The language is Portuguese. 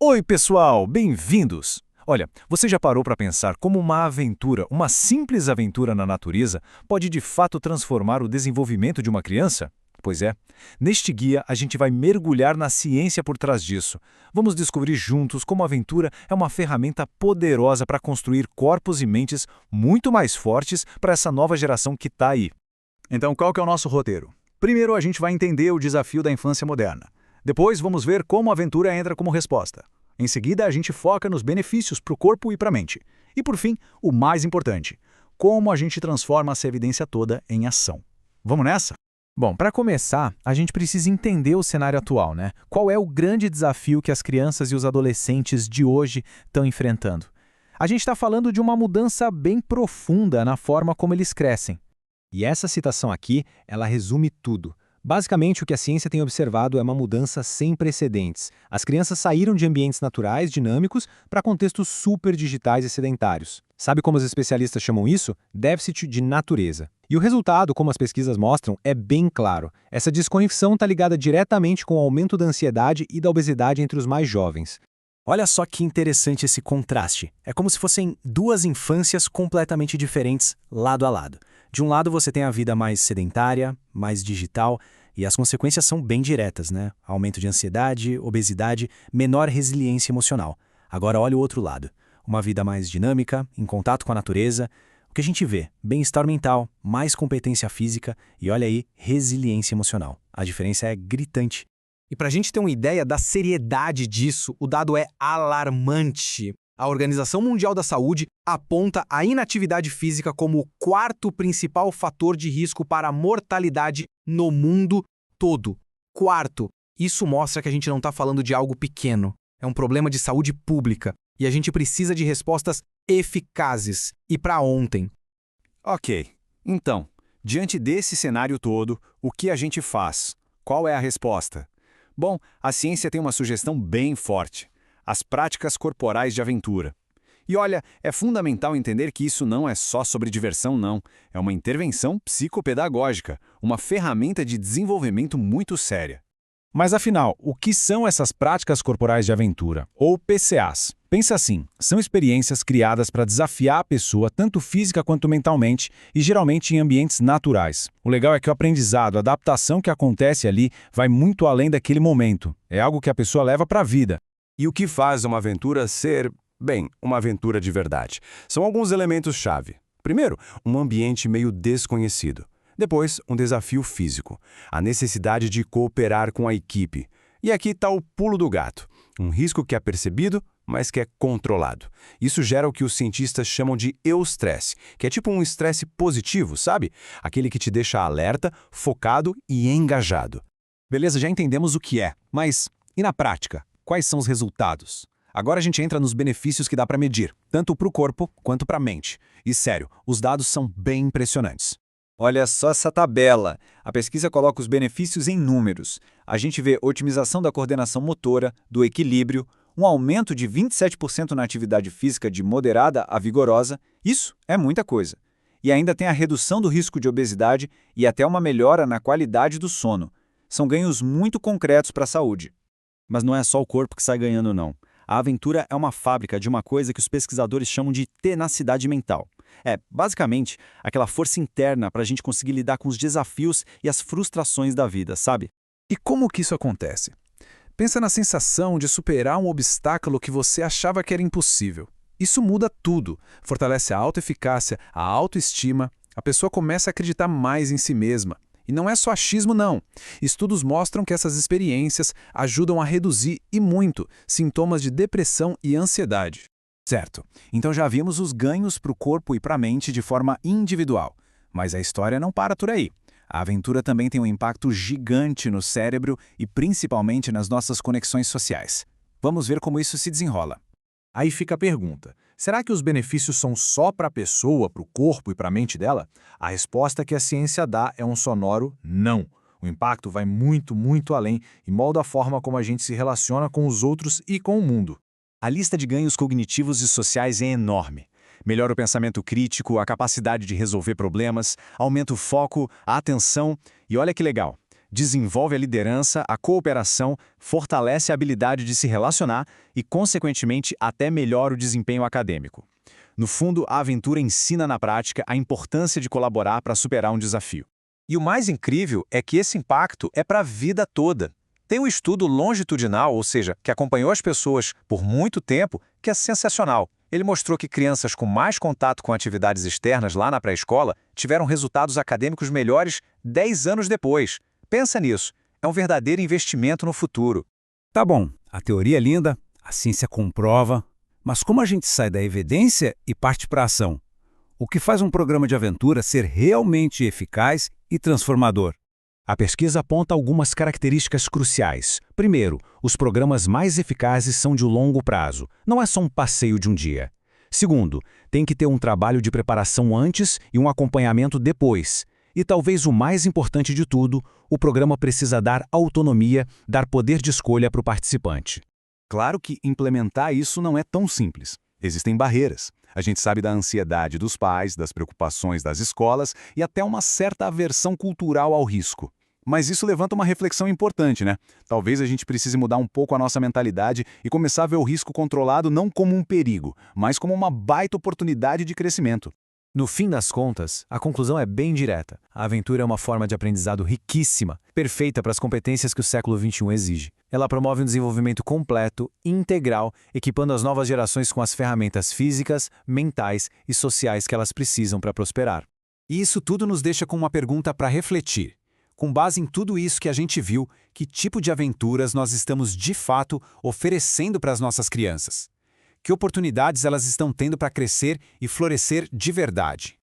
Oi, pessoal, bem-vindos! Olha, você já parou para pensar como uma aventura, uma simples aventura na natureza, pode de fato transformar o desenvolvimento de uma criança? Pois é, neste guia a gente vai mergulhar na ciência por trás disso. Vamos descobrir juntos como a aventura é uma ferramenta poderosa para construir corpos e mentes muito mais fortes para essa nova geração que está aí. Então, qual que é o nosso roteiro? Primeiro, a gente vai entender o desafio da infância moderna. Depois, vamos ver como a aventura entra como resposta. Em seguida, a gente foca nos benefícios para o corpo e para a mente. E, por fim, o mais importante, como a gente transforma essa evidência toda em ação. Vamos nessa? Bom, para começar, a gente precisa entender o cenário atual, né? Qual é o grande desafio que as crianças e os adolescentes de hoje estão enfrentando? A gente está falando de uma mudança bem profunda na forma como eles crescem. E essa citação aqui, ela resume tudo. Basicamente, o que a ciência tem observado é uma mudança sem precedentes. As crianças saíram de ambientes naturais, dinâmicos, para contextos super digitais e sedentários. Sabe como os especialistas chamam isso? Déficit de natureza. E o resultado, como as pesquisas mostram, é bem claro. Essa desconexão está ligada diretamente com o aumento da ansiedade e da obesidade entre os mais jovens. Olha só que interessante esse contraste. É como se fossem duas infâncias completamente diferentes, lado a lado. De um lado você tem a vida mais sedentária, mais digital, e as consequências são bem diretas, né? Aumento de ansiedade, obesidade, menor resiliência emocional. Agora olha o outro lado. Uma vida mais dinâmica, em contato com a natureza. O que a gente vê? Bem-estar mental, mais competência física e olha aí, resiliência emocional. A diferença é gritante. E para a gente ter uma ideia da seriedade disso, o dado é alarmante. A Organização Mundial da Saúde aponta a inatividade física como o quarto principal fator de risco para a mortalidade no mundo todo. Quarto. Isso mostra que a gente não está falando de algo pequeno. É um problema de saúde pública. E a gente precisa de respostas eficazes. E para ontem. Ok. Então, diante desse cenário todo, o que a gente faz? Qual é a resposta? Bom, a ciência tem uma sugestão bem forte. As práticas corporais de aventura. E olha, é fundamental entender que isso não é só sobre diversão, não. É uma intervenção psicopedagógica, uma ferramenta de desenvolvimento muito séria. Mas afinal, o que são essas práticas corporais de aventura, ou PCAs? Pensa assim, são experiências criadas para desafiar a pessoa tanto física quanto mentalmente e geralmente em ambientes naturais. O legal é que o aprendizado, a adaptação que acontece ali vai muito além daquele momento. É algo que a pessoa leva para a vida. E o que faz uma aventura ser, bem, uma aventura de verdade? São alguns elementos-chave. Primeiro, um ambiente meio desconhecido. Depois, um desafio físico. A necessidade de cooperar com a equipe. E aqui está o pulo do gato. Um risco que é percebido, mas que é controlado. Isso gera o que os cientistas chamam de eustresse, que é tipo um estresse positivo, sabe? Aquele que te deixa alerta, focado e engajado. Beleza, já entendemos o que é, mas e na prática? Quais são os resultados? Agora a gente entra nos benefícios que dá para medir, tanto para o corpo quanto para a mente. E sério, os dados são bem impressionantes. Olha só essa tabela. A pesquisa coloca os benefícios em números. A gente vê otimização da coordenação motora, do equilíbrio, um aumento de 27% na atividade física de moderada a vigorosa. Isso é muita coisa. E ainda tem a redução do risco de obesidade e até uma melhora na qualidade do sono. São ganhos muito concretos para a saúde. Mas não é só o corpo que sai ganhando, não. A aventura é uma fábrica de uma coisa que os pesquisadores chamam de tenacidade mental. É, basicamente, aquela força interna para a gente conseguir lidar com os desafios e as frustrações da vida, sabe? E como que isso acontece? Pensa na sensação de superar um obstáculo que você achava que era impossível. Isso muda tudo. Fortalece a autoeficácia, a autoestima. A pessoa começa a acreditar mais em si mesma. E não é só achismo, não. Estudos mostram que essas experiências ajudam a reduzir, e muito, sintomas de depressão e ansiedade. Certo, então já vimos os ganhos para o corpo e para a mente de forma individual. Mas a história não para por aí. A aventura também tem um impacto gigante no cérebro e principalmente nas nossas conexões sociais. Vamos ver como isso se desenrola. Aí fica a pergunta, será que os benefícios são só para a pessoa, para o corpo e para a mente dela? A resposta que a ciência dá é um sonoro não. O impacto vai muito, muito além e molda a forma como a gente se relaciona com os outros e com o mundo. A lista de ganhos cognitivos e sociais é enorme. Melhora o pensamento crítico, a capacidade de resolver problemas, aumenta o foco, a atenção e olha que legal. desenvolve a liderança, a cooperação, fortalece a habilidade de se relacionar e, consequentemente, até melhora o desempenho acadêmico. No fundo, a aventura ensina na prática a importância de colaborar para superar um desafio. E o mais incrível é que esse impacto é para a vida toda. Tem um estudo longitudinal, ou seja, que acompanhou as pessoas por muito tempo, que é sensacional. Ele mostrou que crianças com mais contato com atividades externas lá na pré-escola tiveram resultados acadêmicos melhores 10 anos depois. Pensa nisso, é um verdadeiro investimento no futuro. Tá bom, a teoria é linda, a ciência comprova, mas como a gente sai da evidência e parte para a ação? O que faz um programa de aventura ser realmente eficaz e transformador? A pesquisa aponta algumas características cruciais. Primeiro, os programas mais eficazes são de longo prazo, não é só um passeio de um dia. Segundo, tem que ter um trabalho de preparação antes e um acompanhamento depois. E talvez o mais importante de tudo, o programa precisa dar autonomia, dar poder de escolha para o participante. Claro que implementar isso não é tão simples. Existem barreiras. A gente sabe da ansiedade dos pais, das preocupações das escolas e até uma certa aversão cultural ao risco. Mas isso levanta uma reflexão importante, né? Talvez a gente precise mudar um pouco a nossa mentalidade e começar a ver o risco controlado não como um perigo, mas como uma baita oportunidade de crescimento. No fim das contas, a conclusão é bem direta. A aventura é uma forma de aprendizado riquíssima, perfeita para as competências que o século XXI exige. Ela promove um desenvolvimento completo, integral, equipando as novas gerações com as ferramentas físicas, mentais e sociais que elas precisam para prosperar. E isso tudo nos deixa com uma pergunta para refletir. Com base em tudo isso que a gente viu, que tipo de aventuras nós estamos de fato oferecendo para as nossas crianças? Que oportunidades elas estão tendo para crescer e florescer de verdade?